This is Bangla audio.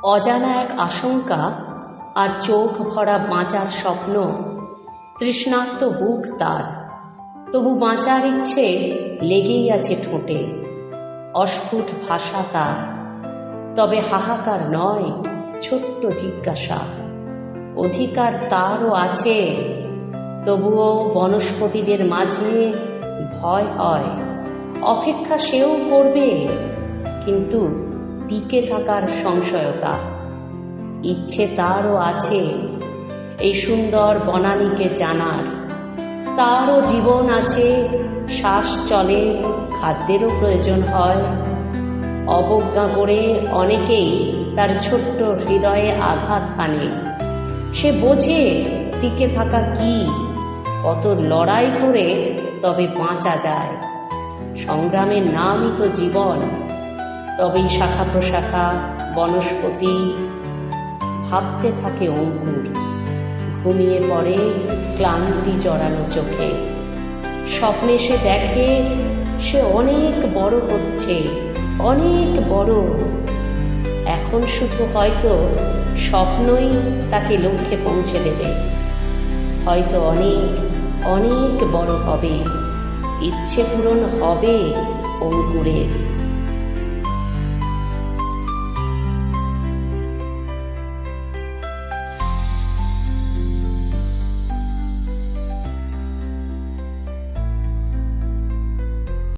অজানা এক আশঙ্কা আর চোখ ভরা বাঁচার স্বপ্ন, তৃষ্ণার্ত বুক তার। তবু বাঁচার ইচ্ছে লেগেই আছে ঠোঁটে, অস্ফুট ভাষা তার। তবে হাহাকার নয়, ছোট্ট জিজ্ঞাসা, অধিকার তারও আছে। তবুও বনস্পতিদের মাঝে ভয় হয়, অপেক্ষা সেও করবে, কিন্তু টিকে থাকার সংশয়তা। ইচ্ছে তারও আছে এই সুন্দর বনানীকে জানার। তারও জীবন আছে, শ্বাস চলে, খাদ্যেরও প্রয়োজন হয়। অবজ্ঞা করে অনেকেই তার ছোট্ট হৃদয়ে আঘাত হানে। সে বোঝে টিকে থাকা কি, কত লড়াই করে তবে বাঁচা যায়। সংগ্রামের নামই তো জীবন। তবেই শাখা প্রশাখা বনস্পতি ভাবতে থাকে অঙ্কুর, ঘুমিয়ে পড়ে ক্লান্তি জড়ানো চোখে। স্বপ্নে সে দেখে সে অনেক বড় হচ্ছে, অনেক বড়। এখন শুধু হয়তো স্বপ্নই তাকে লক্ষ্যে পৌঁছে দেবে। হয়তো অনেক অনেক বড় হবে, ইচ্ছে পূরণ হবে অঙ্কুরের।